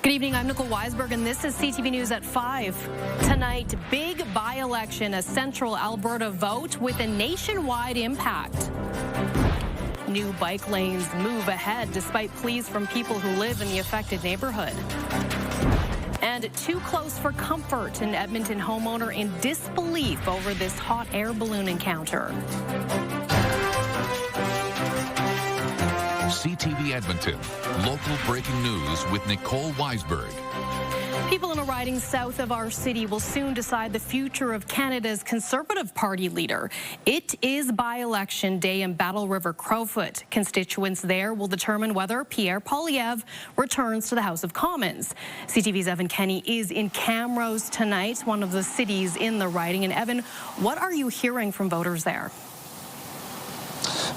Good evening, I'm Nicole Weisberg, and this is CTV News at 5. Tonight, big by-election, a central Alberta vote with a nationwide impact. New bike lanes move ahead despite pleas from people who live in the affected neighborhood. And too close for comfort, an Edmonton homeowner in disbelief over this hot air balloon encounter. CTV Edmonton, local breaking news with Nicole Weisberg. People in a riding south of our city will soon decide the future of Canada's Conservative Party leader. It is by-election day in Battle River-Crowfoot. Constituents there will determine whether Pierre Poilievre returns to the House of Commons. CTV's Evan Kenny is in Camrose tonight, one of the cities in the riding. And Evan, what are you hearing from voters there?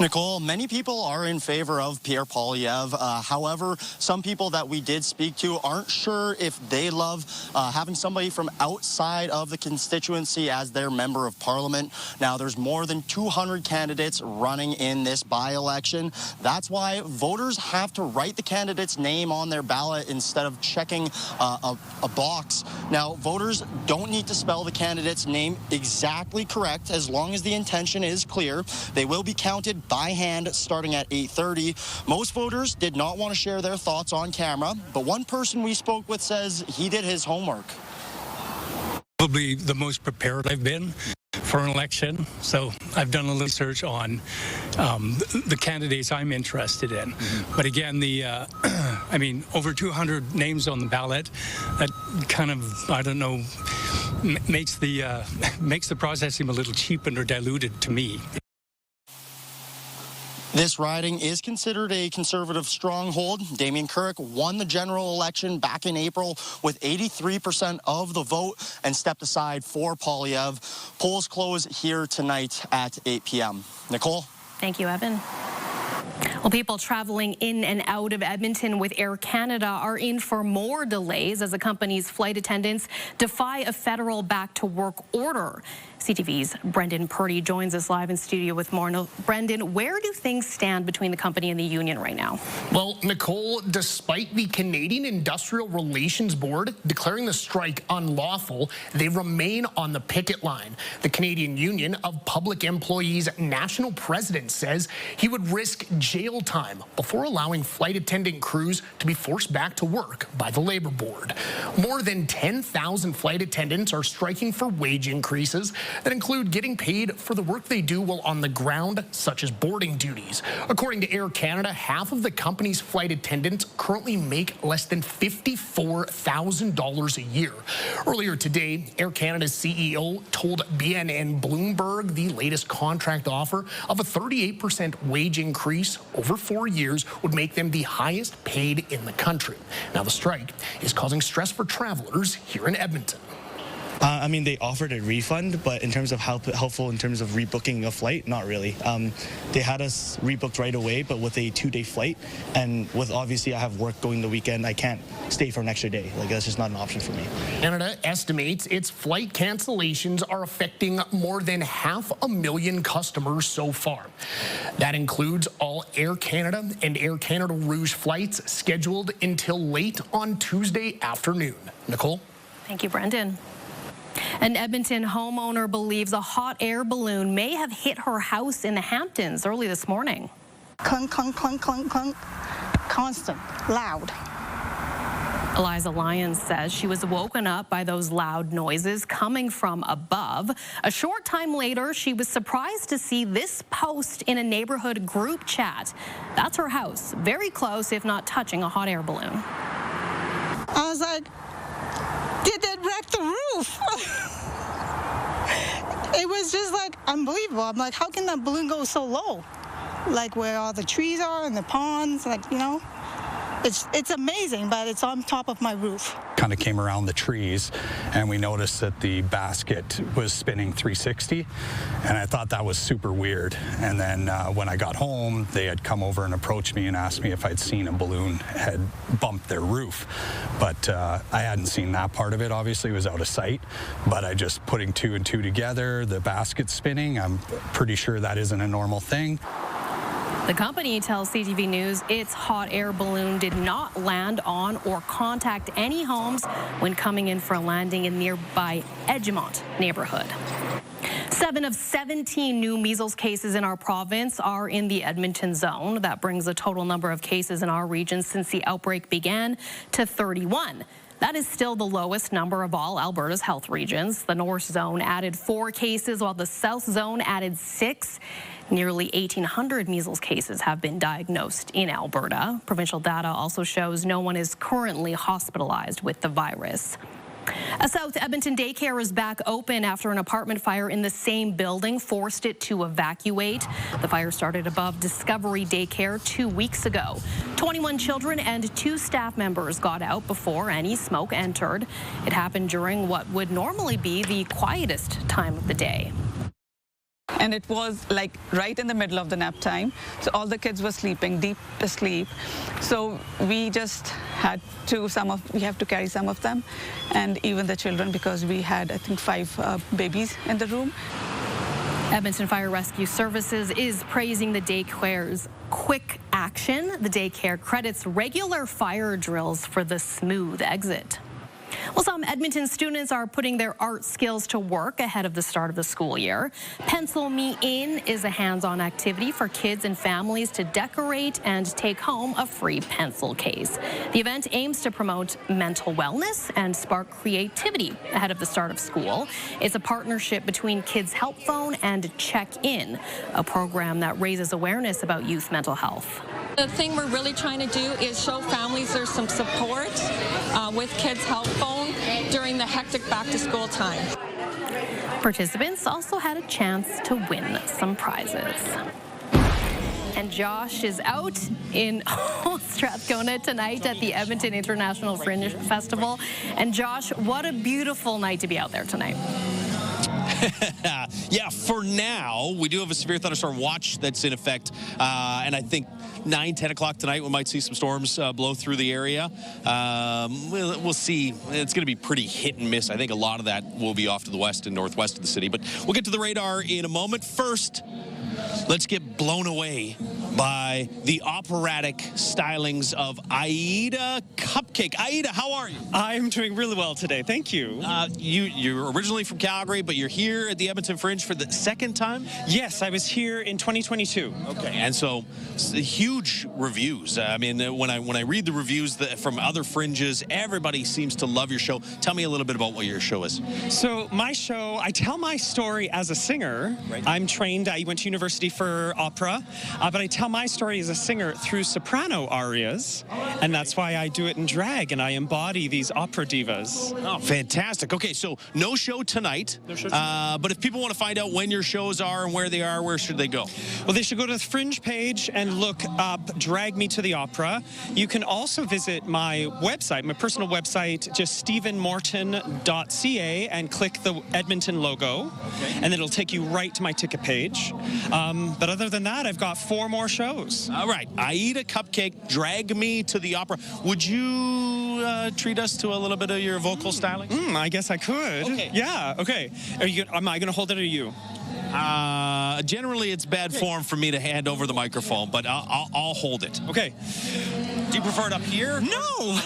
Nicole, many people are in favor of Pierre Poilievre. However, some people that we did speak to aren't sure if they love having somebody from outside of the constituency as their member of parliament. Now, there's more than 200 candidates running in this by-election. That's why voters have to write the candidate's name on their ballot instead of checking a box. Now, voters don't need to spell the candidate's name exactly correct as long as the intention is clear. They will be counted by hand starting at 8:30. Most voters did not want to share their thoughts on camera, but one person we spoke with says he did his homework. Probably the most prepared I've been for an election, so I've done a little research on the candidates I'm interested in. But again, I mean, over 200 names on the ballot, that kind of, I don't know, makes the process seem a little cheap and or diluted to me. This riding is considered a conservative stronghold. Damien Carrick won the general election back in April with 83% of the vote and stepped aside for Poilievre. Polls close here tonight at 8 p.m. Nicole? Thank you, Evan. Well, people traveling in and out of Edmonton with Air Canada are in for more delays as the company's flight attendants defy a federal back-to-work order. CTV's Brendan Purdy joins us live in studio with more. Now, Brendan, where do things stand between the company and the union right now? Well, Nicole, despite the Canadian Industrial Relations Board declaring the strike unlawful, they remain on the picket line. The Canadian Union of Public Employees national president says he would risk jail time before allowing flight attendant crews to be forced back to work by the Labor Board. More than 10,000 flight attendants are striking for wage increases that include getting paid for the work they do while on the ground, such as boarding duties. According to Air Canada, half of the company's flight attendants currently make less than $54,000 a year. Earlier today, Air Canada's CEO told BNN Bloomberg the latest contract offer of a 38% wage increase over 4 years would make them the highest paid in the country. Now, the strike is causing stress for travelers here in Edmonton. I mean, they offered a refund, but in terms of helpful in terms of rebooking a flight, not really. They had us rebooked right away, but with a 2-day flight, and with obviously I have work going the weekend, I can't stay for an extra day. Like, that's just not an option for me. Canada estimates its flight cancellations are affecting more than 500,000 customers so far. That includes all Air Canada and Air Canada Rouge flights scheduled until late on Tuesday afternoon. Nicole? Thank you, Brendan. An Edmonton homeowner believes a hot air balloon may have hit her house in the Hamptons early this morning. Clunk, clunk, clunk, clunk, clunk. Constant, loud. Eliza Lyons says she was woken up by those loud noises coming from above. A short time later, she was surprised to see this post in a neighborhood group chat. That's her house, very close, if not touching a hot air balloon. I was like, did it wreck the roof? It was just like unbelievable. I'm like, how can that balloon go so low? Like where all the trees are and the ponds, like, you know? It's amazing, but it's on top of my roof. Kind of came around the trees, and we noticed that the basket was spinning 360, and I thought that was super weird. And then when I got home, they had come over and approached me and asked me if I'd seen a balloon had bumped their roof. But I hadn't seen that part of it. Obviously, it was out of sight. But I just putting 2 and 2 together, the basket spinning, I'm pretty sure that isn't a normal thing. The company tells CTV News its hot air balloon did not land on or contact any homes when coming in for a landing in nearby Edgemont neighborhood. 7 of 17 new measles cases in our province are in the Edmonton zone. That brings the total number of cases in our region since the outbreak began to 31. That is still the lowest number of all Alberta's health regions. The North Zone added 4 cases, while the South Zone added 6. Nearly 1,800 measles cases have been diagnosed in Alberta. Provincial data also shows no one is currently hospitalized with the virus. A South Edmonton daycare is back open after an apartment fire in the same building forced it to evacuate. The fire started above Discovery Daycare 2 weeks ago. 21 children and 2 staff members got out before any smoke entered. It happened during what would normally be the quietest time of the day. And it was like right in the middle of the nap time. So all the kids were sleeping, deep asleep. So we just had to, we have to carry some of them, and even the children, because we had, I think, 5 babies in the room. Edmonton Fire Rescue Services is praising the daycare's quick action. The daycare credits regular fire drills for the smooth exit. Well, some Edmonton students are putting their art skills to work ahead of the start of the school year. Pencil Me In is a hands-on activity for kids and families to decorate and take home a free pencil case. The event aims to promote mental wellness and spark creativity ahead of the start of school. It's a partnership between Kids Help Phone and Check In, a program that raises awareness about youth mental health. The thing we're really trying to do is show families there's some support with Kids Help Phone during the hectic back-to-school time. Participants also had a chance to win some prizes. And Josh is out in Strathcona tonight at the Edmonton International Fringe Festival. And Josh, what a beautiful night to be out there tonight. Yeah, for now, we do have a severe thunderstorm watch that's in effect, and I think 9, 10 o'clock tonight we might see some storms blow through the area. We'll see. It's going to be pretty hit and miss. I think a lot of that will be off to the west and northwest of the city, but we'll get to the radar in a moment. First, let's get blown away by the operatic stylings of Aida Cupcake. Aida, how are you? I'm doing really well today. Thank you. You're originally from Calgary, but you're here at the Edmonton Fringe for the second time? Yes, I was here in 2022. Okay, and so huge reviews. I mean, when I read the reviews from other fringes, everybody seems to love your show. Tell me a little bit about what your show is. So my show, I tell my story as a singer. Right. I'm trained, I went to university for opera, but I tell my story as a singer through soprano arias, and that's why I do it in drag, and I embody these opera divas. Oh, fantastic. Okay, so no show tonight, but if people want to find out when your shows are and where they are, where should they go? Well, they should go to the Fringe page and look up Drag Me to the Opera. You can also visit my website, my personal website, just stephenmorton.ca, and click the Edmonton logo, and then it'll take you right to my ticket page. But other than that, I've got 4 more shows. All right. Aida Cupcake, Drag Me to the Opera. Would you treat us to a little bit of your vocal styling? I guess I could. Okay. Yeah, okay. Am I going to hold it or you? Generally, it's bad form for me to hand over the microphone, but I'll hold it. Okay. Do you prefer it up here? No!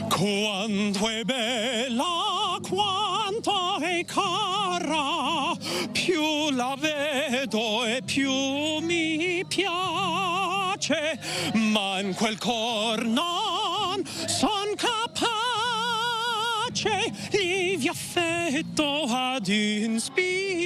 Quanto è bella, quanto è cara, più la vedo e più mi piace, ma in quel cor non son capace il mio affetto ad inspirar.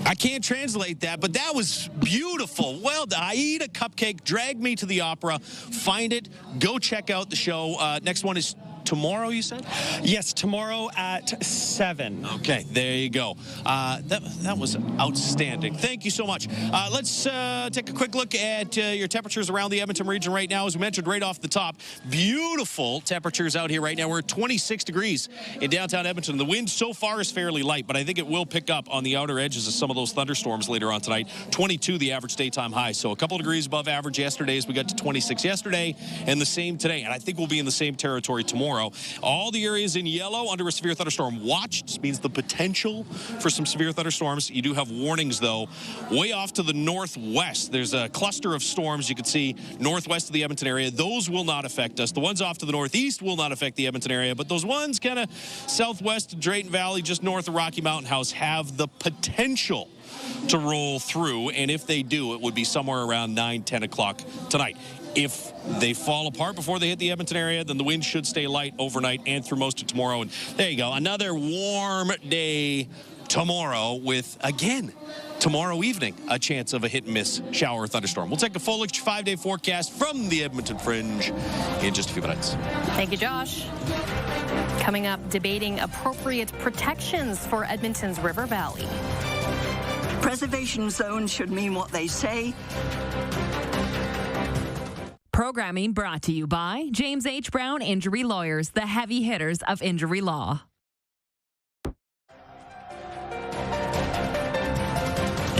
I can't translate that, but that was beautiful. Well done. Aida Cupcake, Drag Me to the Opera. Find it. Go check out the show. Next one is tomorrow, you said? Yes, tomorrow at 7. Okay, there you go. That was outstanding. Thank you so much. Let's take a quick look at your temperatures around the Edmonton region right now. As we mentioned right off the top, beautiful temperatures out here right now. We're at 26 degrees in downtown Edmonton. The wind so far is fairly light, but I think it will pick up on the outer edges of some of those thunderstorms later on tonight. 22, the average daytime high. So a couple degrees above average yesterday as we got to 26 yesterday, and the same today. And I think we'll be in the same territory tomorrow. tomorrow. All the areas in yellow under a severe thunderstorm watch. This means the potential for some severe thunderstorms. You do have warnings, though, way off to the northwest. There's a cluster of storms you can see northwest of the Edmonton area. Those will not affect us. The ones off to the northeast will not affect the Edmonton area, but those ones kind of southwest of Drayton Valley, just north of Rocky Mountain House, have the potential to roll through, and if they do, it would be somewhere around 9, 10 o'clock tonight. If they fall apart before they hit the Edmonton area, then the wind should stay light overnight and through most of tomorrow. And there you go, another warm day tomorrow with, again, tomorrow evening, a chance of a hit-and-miss shower or thunderstorm. We'll take a full 5-day forecast from the Edmonton Fringe in just a few minutes. Thank you, Josh. Coming up, debating appropriate protections for Edmonton's River Valley. Preservation zones should mean what they say. Programming brought to you by James H. Brown Injury Lawyers, the heavy hitters of injury law.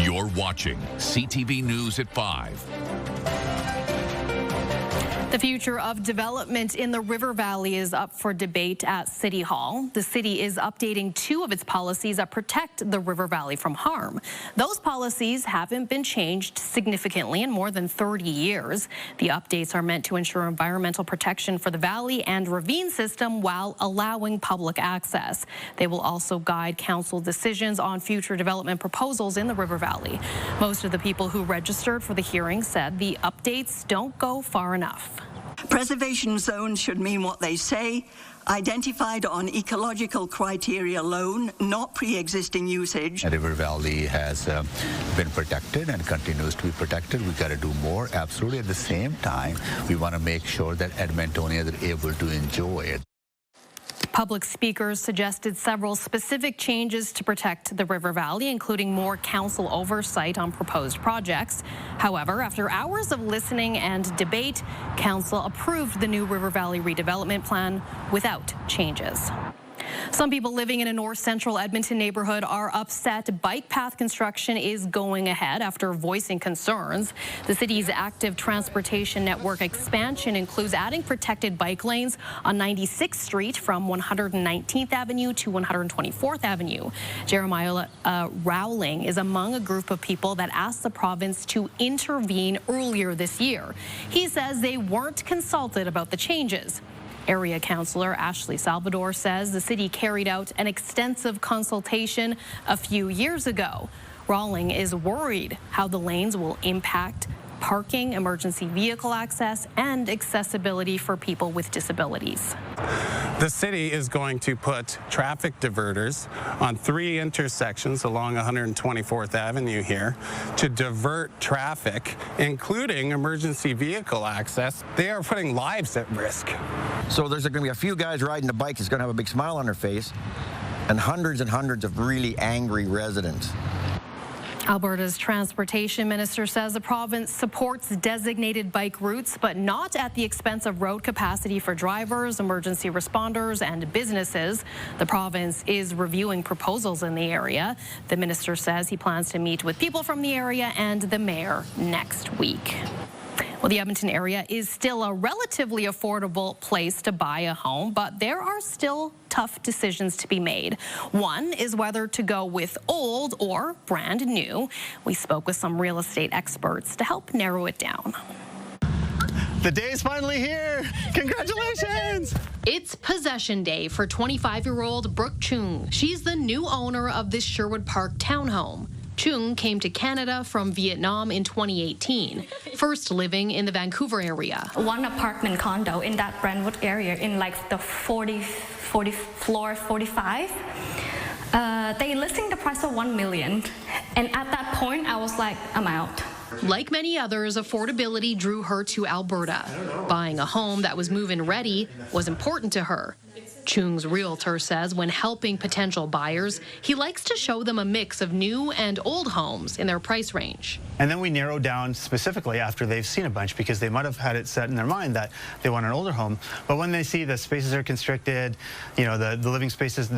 You're watching CTV News at 5. The future of development in the River Valley is up for debate at City Hall. The city is updating 2 of its policies that protect the River Valley from harm. Those policies haven't been changed significantly in more than 30 years. The updates are meant to ensure environmental protection for the valley and ravine system while allowing public access. They will also guide council decisions on future development proposals in the River Valley. Most of the people who registered for the hearing said the updates don't go far enough. Preservation zones should mean what they say, identified on ecological criteria alone, not pre-existing usage. The River Valley has been protected and continues to be protected. We've got to do more, absolutely. At the same time, we want to make sure that Edmontonians are able to enjoy it. Public speakers suggested several specific changes to protect the River Valley, including more council oversight on proposed projects. However, after hours of listening and debate, council approved the new River Valley redevelopment plan without changes. Some people living in a north central Edmonton neighborhood are upset bike path construction is going ahead after voicing concerns. The city's active transportation network expansion includes adding protected bike lanes on 96th Street from 119th Avenue to 124th Avenue. Jeremiah Rowling is among a group of people that asked the province to intervene earlier this year. He says they weren't consulted about the changes. Area Councillor Ashley Salvador says the city carried out an extensive consultation a few years ago. Rawling is worried how the lanes will impact parking, emergency vehicle access, and accessibility for people with disabilities. The city is going to put traffic diverters on 3 intersections along 124th Avenue here to divert traffic, including emergency vehicle access. They are putting lives at risk. So there's going to be a few guys riding a bike that's going to have a big smile on their face, and hundreds of really angry residents. Alberta's transportation minister says the province supports designated bike routes, but not at the expense of road capacity for drivers, emergency responders, and businesses. The province is reviewing proposals in the area. The minister says he plans to meet with people from the area and the mayor next week. Well, the Edmonton area is still a relatively affordable place to buy a home, but there are still tough decisions to be made. One is whether to go with old or brand new. We spoke with some real estate experts to help narrow it down. The day is finally here. Congratulations! It's possession day for 25-year-old Brooke Chung. She's the new owner of this Sherwood Park townhome. Chung came to Canada from Vietnam in 2018, first living in the Vancouver area. One apartment condo in that Brentwood area in like the 40 floor 45. They listing the price of $1 million. And at that point, I was like, I'm out. Like many others, affordability drew her to Alberta. Buying a home that was move-in ready was important to her. Chung's realtor says when helping potential buyers, he likes to show them a mix of new and old homes in their price range. And then we narrow down specifically after they've seen a bunch, because they might have had it set in their mind that they want an older home. But when they see the spaces are constricted, you know, the living spaces,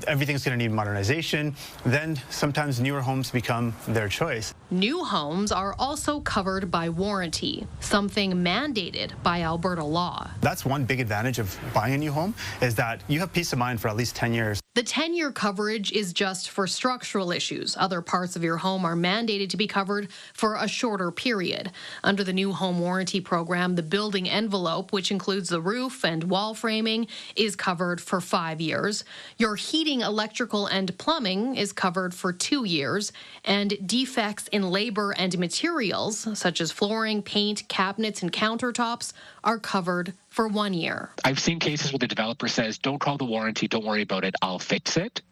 everything's going to need modernization, then sometimes newer homes become their choice. New homes are also covered by warranty, something mandated by Alberta law. That's one big advantage of buying a new home, is that you have peace of mind for at least 10 years. The 10-year coverage is just for structural issues. Other parts of your home are mandated to be covered for a shorter period. Under the new home warranty program, the building envelope, which includes the roof and wall framing, is covered for 5 years. Your heating, electrical, and plumbing is covered for 2 years, and defects in labor and materials, such as flooring, paint, cabinets, and countertops, are covered for 1 year. I've seen cases where the developer says, don't call the warranty, don't worry about it, I'll fix it.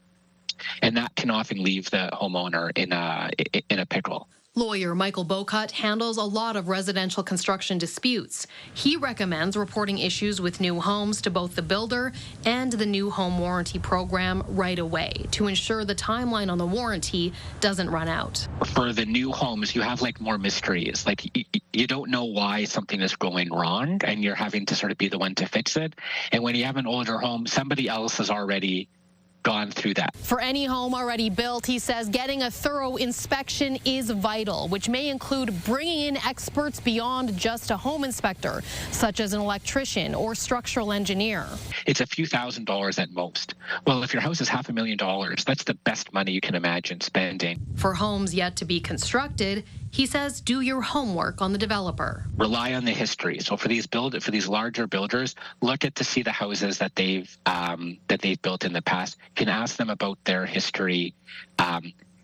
And that can often leave the homeowner in a pickle. Lawyer Michael Bocut handles a lot of residential construction disputes. He recommends reporting issues with new homes to both the builder and the new home warranty program right away to ensure the timeline on the warranty doesn't run out. For the new homes, you have like more mysteries. Like you don't know why something is going wrong and you're having to sort of be the one to fix it. And when you have an older home, somebody else has already gone through that. For any home already built, he says getting a thorough inspection is vital, which may include bringing in experts beyond just a home inspector, such as an electrician or structural engineer. It's a few $1,000s at most. Well, if your house is $500,000, that's the best money you can imagine spending. For homes yet to be constructed, he says do your homework on the developer. Rely on the history. So for these larger builders, look to see the houses that they've built in the past. You can ask them about their history.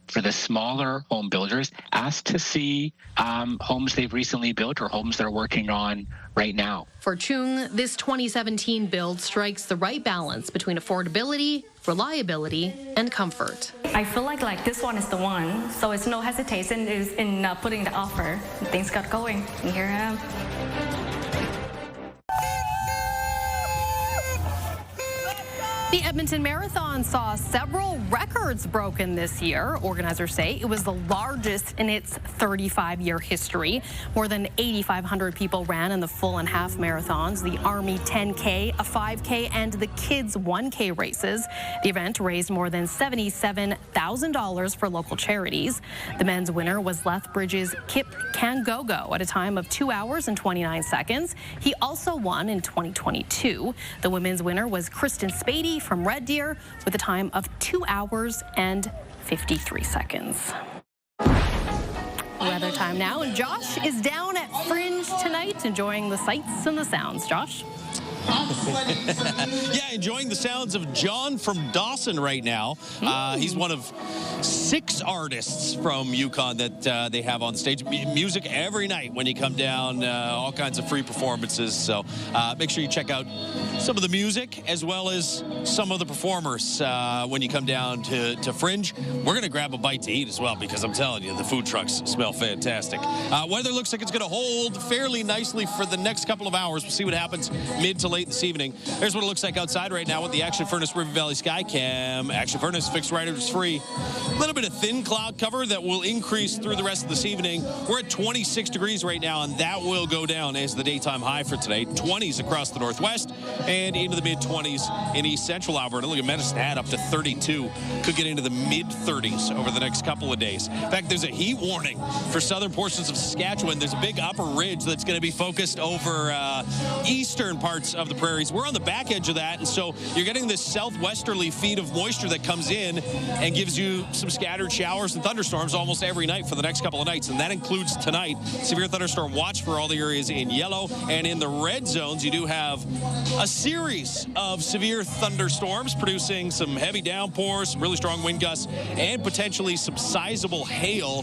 For the smaller home builders, ask to see homes they've recently built or homes they're working on right now. For Chung, this 2017 build strikes the right balance between affordability, reliability, and comfort. I feel like this one is the one, so it's no hesitation in putting the offer. Things got going, and here I am. The Edmonton Marathon saw several records broken this year. Organizers say it was the largest in its 35-year history. More than 8,500 people ran in the full and half marathons, the Army 10K, a 5K, and the Kids 1K races. The event raised more than $77,000 for local charities. The men's winner was Lethbridge's Kip Kangogo at a time of 2 hours and 29 seconds. He also won in 2022. The women's winner was Kristen Spady from Red Deer with a time of 2 hours and 53 seconds. Weather time now, and Josh is down at Fringe tonight, enjoying the sights and the sounds. Josh? Yeah, enjoying the sounds of John from Dawson right now. He's one of 6 artists from Yukon that they have on stage. Music every night when you come down, all kinds of free performances. So make sure you check out some of the music as well as some of the performers when you come down to Fringe. We're going to grab a bite to eat as well, because I'm telling you, the food trucks smell fantastic. Weather looks like it's going to hold fairly nicely for the next couple of hours. We'll see what happens mid to late this evening. Here's what it looks like outside right now with the Action Furnace River Valley Skycam. Action Furnace fixed riders free. A little bit of thin cloud cover that will increase through the rest of this evening. We're at 26 degrees right now, and that will go down as the daytime high for today. 20s across the northwest and into the mid-20s in east central Alberta. Look at Medicine Hat up to 32. Could get into the mid-30s over the next couple of days. In fact, there's a heat warning for southern portions of Saskatchewan. There's a big upper ridge that's going to be focused over eastern parts of the prairies. We're on the back edge of that, and so you're getting this southwesterly feed of moisture that comes in and gives you some scattered showers and thunderstorms almost every night for the next couple of nights, and that includes tonight. Severe thunderstorm watch for all the areas in yellow, and in the red zones you do have a series of severe thunderstorms producing some heavy downpours, some really strong wind gusts, and potentially some sizable hail.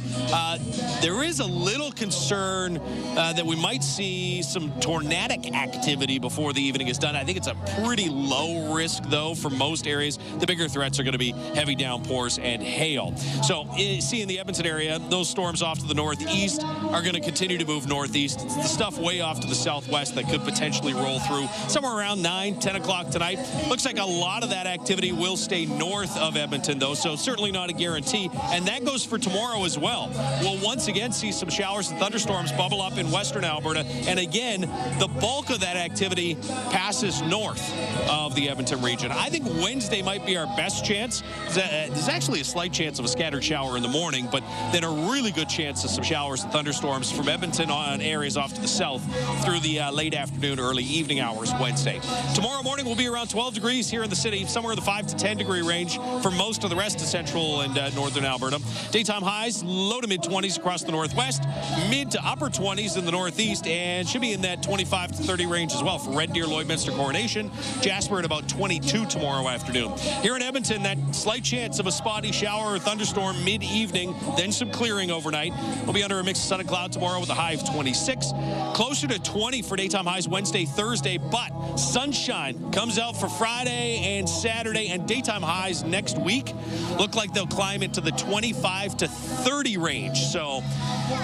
There is a little concern that we might see some tornadic activity before the evening is done. I think it's a pretty low risk, though, for most areas. The bigger threats are going to be heavy downpours and hail. So, see in the Edmonton area, those storms off to the northeast are going to continue to move northeast. It's the stuff way off to the southwest that could potentially roll through somewhere around 9, 10 o'clock tonight. Looks like a lot of that activity will stay north of Edmonton, though, so certainly not a guarantee. And that goes for tomorrow as well. We'll once again see some showers and thunderstorms bubble up in western Alberta. And again, the bulk of that activity passes north of the Edmonton region. I think Wednesday might be our best chance. There's actually a slight chance of a scattered shower in the morning, but then a really good chance of some showers and thunderstorms from Edmonton on areas off to the south through the late afternoon, early evening hours Wednesday. Tomorrow morning will be around 12 degrees here in the city, somewhere in the 5 to 10 degree range for most of the rest of central and northern Alberta. Daytime highs, low to mid 20s across the northwest, mid to upper 20s in the northeast, and should be in that 25 to 30 range as well for Red Deer, Lloydminster, Coronation. Jasper at about 22 tomorrow afternoon. Here in Edmonton, that slight chance of a spotty shower or thunderstorm mid-evening, then some clearing overnight. We'll be under a mix of sun and cloud tomorrow with a high of 26. Closer to 20 for daytime highs Wednesday, Thursday, but sunshine comes out for Friday and Saturday, and daytime highs next week look like they'll climb into the 25 to 30 range. So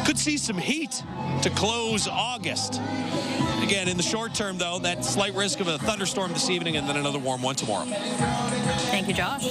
could see some heat to close August. Again, in the short term, though, that slight risk of a thunderstorm this evening and then another warm one tomorrow. Thank you, Josh.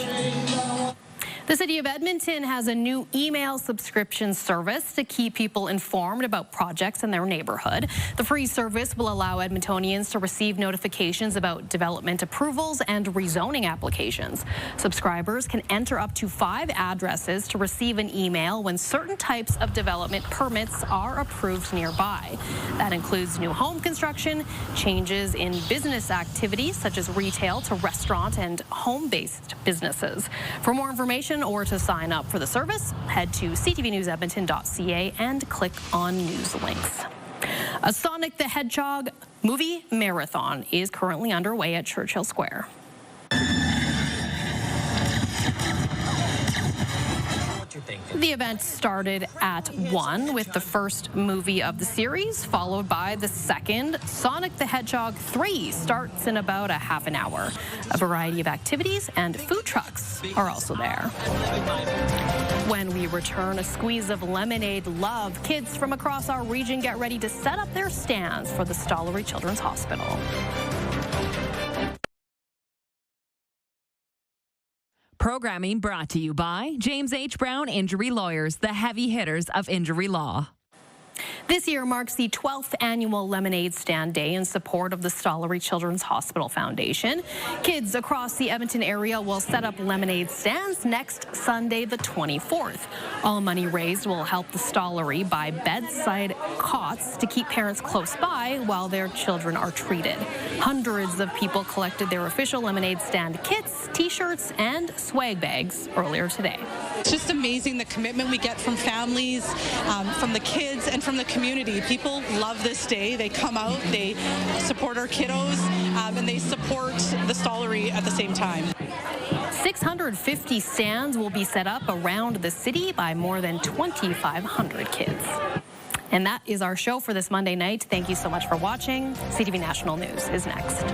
The City of Edmonton has a new email subscription service to keep people informed about projects in their neighborhood. The free service will allow Edmontonians to receive notifications about development approvals and rezoning applications. Subscribers can enter up to 5 addresses to receive an email when certain types of development permits are approved nearby. That includes new home construction, changes in business activities such as retail to restaurant and home-based businesses. For more information or to sign up for the service, head to ctvnewsedmonton.ca and click on news links. A Sonic the Hedgehog movie marathon is currently underway at Churchill Square. The event started at 1 with the first movie of the series, followed by the second. Sonic the Hedgehog 3 starts in about a half an hour. A variety of activities and food trucks are also there. When we return, a squeeze of lemonade love. Kids from across our region get ready to set up their stands for the Stollery Children's Hospital. Programming brought to you by James H. Brown Injury Lawyers, the heavy hitters of injury law. This year marks the 12th annual Lemonade Stand Day in support of the Stollery Children's Hospital Foundation. Kids across the Edmonton area will set up lemonade stands next Sunday, the 24th. All money raised will help the Stollery buy bedside cots to keep parents close by while their children are treated. Hundreds of people collected their official lemonade stand kits, t-shirts, and swag bags earlier today. It's just amazing the commitment we get from families, from the kids, and from the community. People love this day. They come out, they support our kiddos, and they support the Stollery at the same time. 650 stands will be set up around the city by more than 2,500 kids. And that is our show for this Monday night. Thank you so much for watching. CTV National News is next.